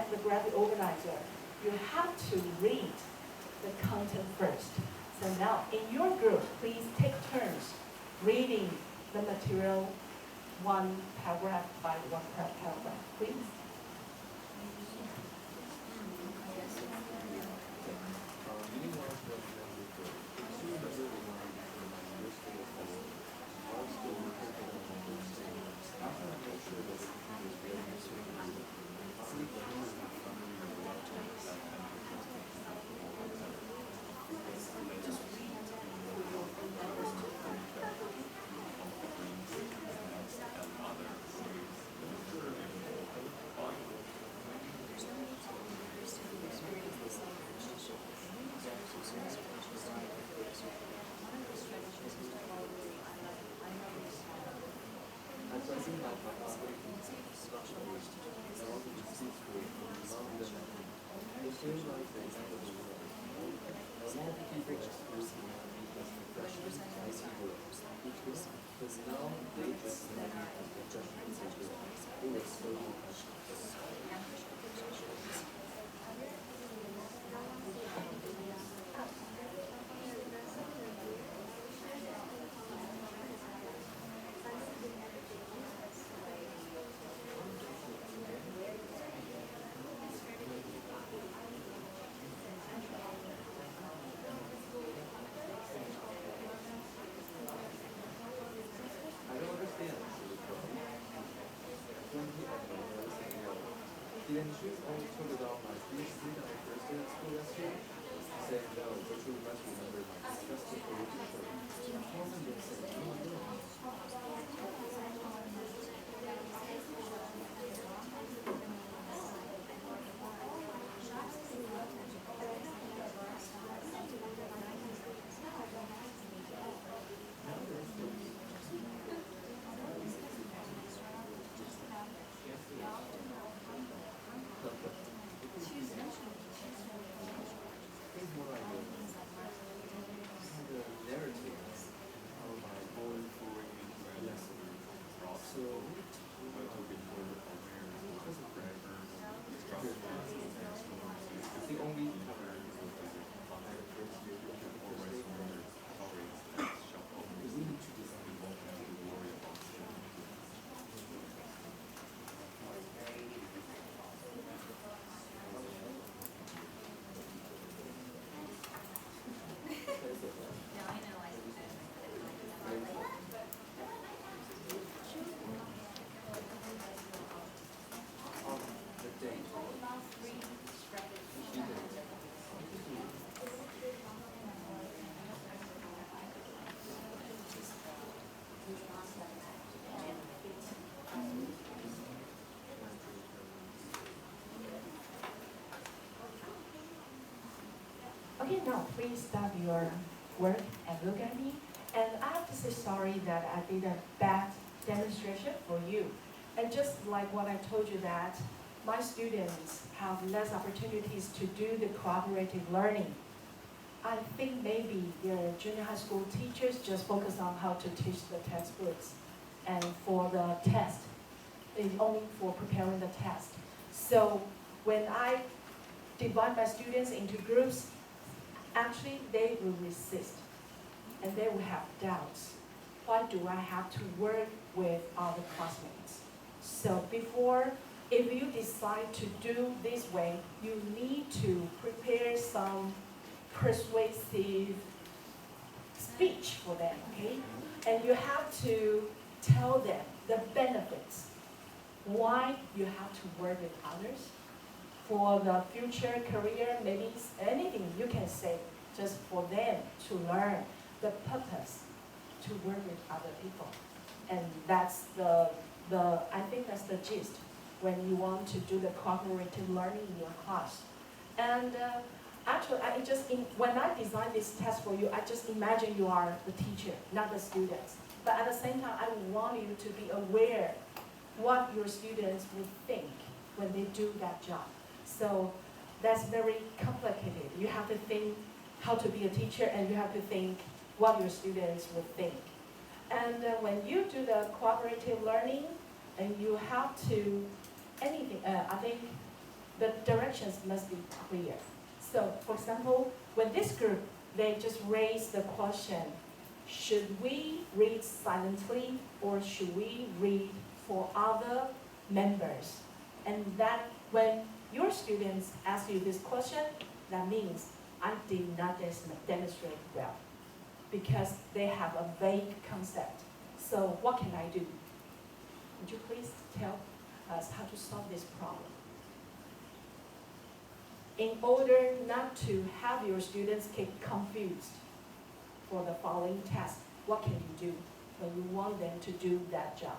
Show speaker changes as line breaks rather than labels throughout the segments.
as the graphic organizer, you have to read the content first. So now, in your group, please take turns reading the material one paragraph by one paragraph, please.
Then she only told about my thesis that I first did at school yesterday. She said, no, but you must remember my disgusting
Okay, now please stop your work and look at me. And I have to say sorry that I did a bad demonstration for you. And just like what I told you that my students have less opportunities to do the cooperative learning. I think maybe the junior high school teachers just focus on how to teach the textbooks. And for the test, it's only for preparing the test. So when I divide my students into groups, actually they will resist and they will have doubts. Why do I have to work with other classmates? So before, if you decide to do this way, you need to prepare some persuasive speech for them, okay? And you have to tell them the benefits, why you have to work with others. For the future career, maybe anything you can say, just for them to learn the purpose to work with other people. And that's I think that's the gist when you want to do the cooperative learning in your class. And actually, when I designed this test for you, I just imagine you are the teacher, not the students. But at the same time, I want you to be aware what your students would think when they do that job. So that's very complicated. You have to think how to be a teacher, and you have to think what your students would think. And when you do the cooperative learning, and you have to, I think the directions must be clear. So, for example, when this group, they just raise the question, should we read silently or should we read for other members? And that when your students ask you this question, that means I did not demonstrate well because they have a vague concept. So what can I do? Would you please tell us how to solve this problem? In order not to have your students get confused for the following task, what can you do when you want them to do that job?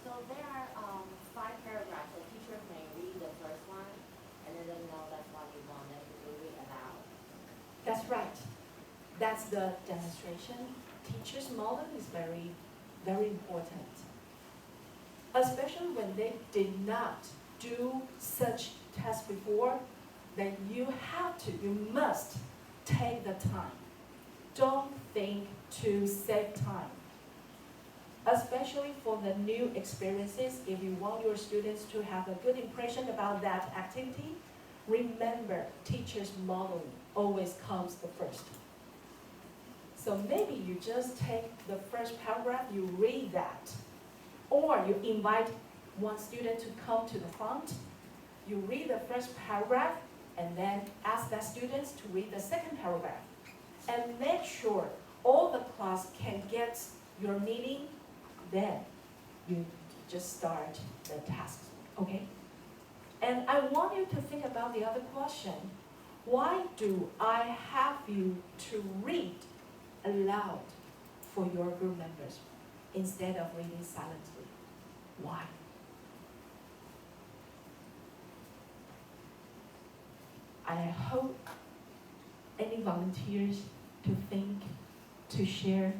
So there are 5 paragraphs. The teacher may read the first one, and then they know that's what you want them to read aloud.
That's right. That's the demonstration. Teacher's model is very, very important. Especially when they did not do such tests before, then you must take the time. Don't think to save time. Especially for the new experiences, if you want your students to have a good impression about that activity, remember teacher's modeling always comes the first. So maybe you just take the first paragraph, you read that. Or you invite one student to come to the front, you read the first paragraph, and then ask that students to read the second paragraph. And make sure all the class can get your meaning, then you just start the task, okay? And I want you to think about the other question. Why do I have you to read aloud for your group members instead of reading silently? Why? I hope any volunteers to think, to share,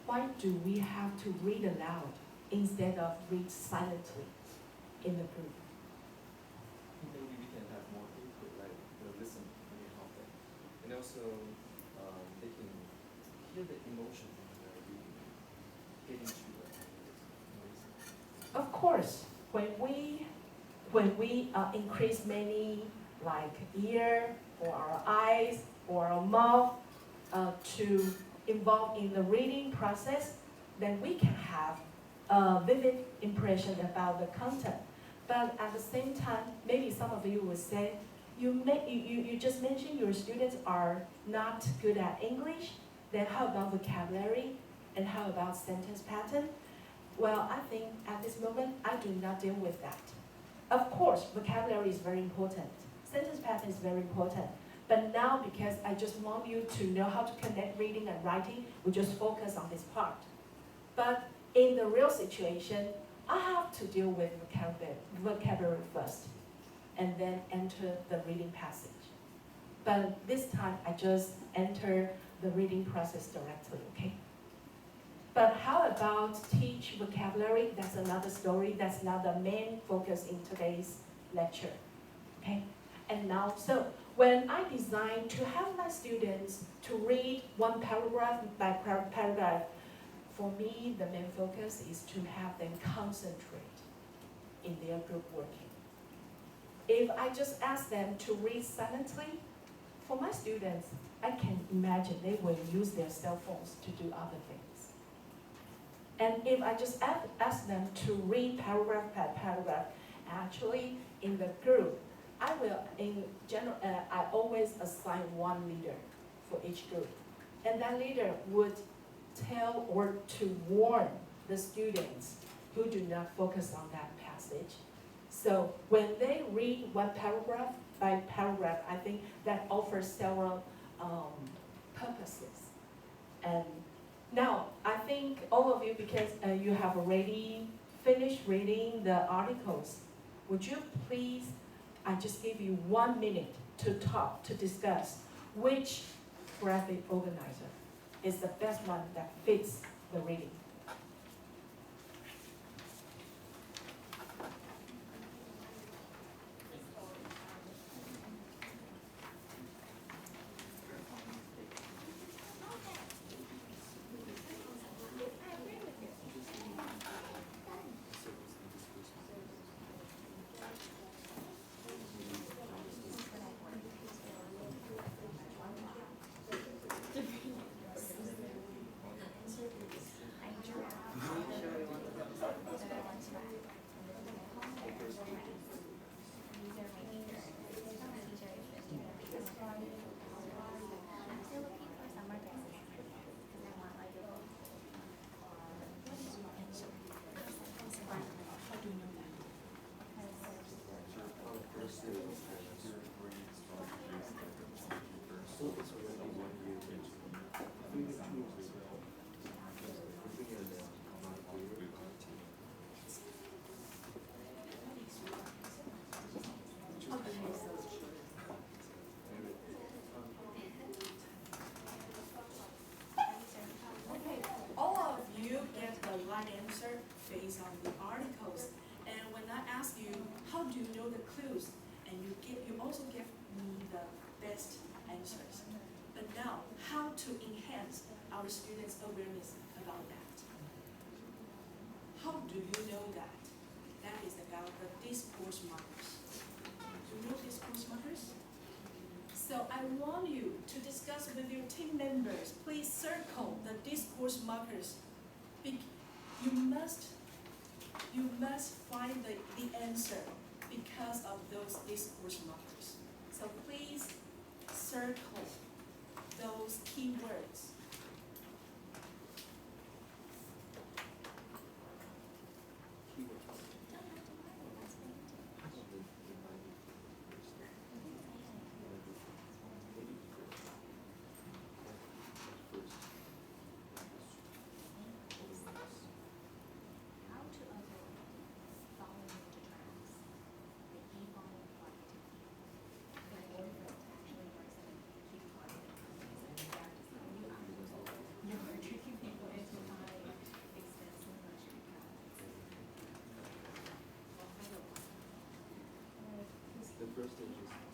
why do we have to read aloud instead of read silently in the group?
Maybe we can have more input, like listen when you help them. And also, they can hear the emotion when they're reading, get into the noise.
Of course, when we increase many like ear or our eyes or our mouth to involve in the reading process, then we can have a vivid impression about the content. But at the same time, maybe some of you would say, you just mentioned your students are not good at English, then how about vocabulary and how about sentence pattern? Well, I think at this moment, I do not deal with that. Of course, vocabulary is very important. Sentence pattern is very important. But now, because I just want you to know how to connect reading and writing, we just focus on this part. But in the real situation, I have to deal with vocabulary first, and then enter the reading passage. But this time, I just enter the reading process directly, okay? But how about teach vocabulary? That's another story. That's not the main focus in today's lecture, okay? And now, so when I design to have my students to read one paragraph by paragraph, for me, the main focus is to have them concentrate in their group working. If I just ask them to read silently, for my students, I can imagine they will use their cell phones to do other things. And if I just ask them to read paragraph by paragraph, actually in the group, I will, in general, I always assign one leader for each group. And that leader would tell or to warn the students who do not focus on that passage. So when they read one paragraph by paragraph, I think that offers several purposes. And now, I think all of you, because you have already finished reading the articles, would you please, I just give you 1 minute to talk, to discuss which graphic organizer is the best one that fits the reading.
to enhance our students' awareness about that. How do you know that? That is about the discourse markers. Do you know discourse markers? So I want you to discuss with your team members. Please circle the discourse markers. You must find the answer because of those discourse markers. So please circle those keywords.
How to avoid following the trends, the evolving quantity. Like order actually works in a keep quantity. You're tricking people into buying expensive luxury products.
The first stage is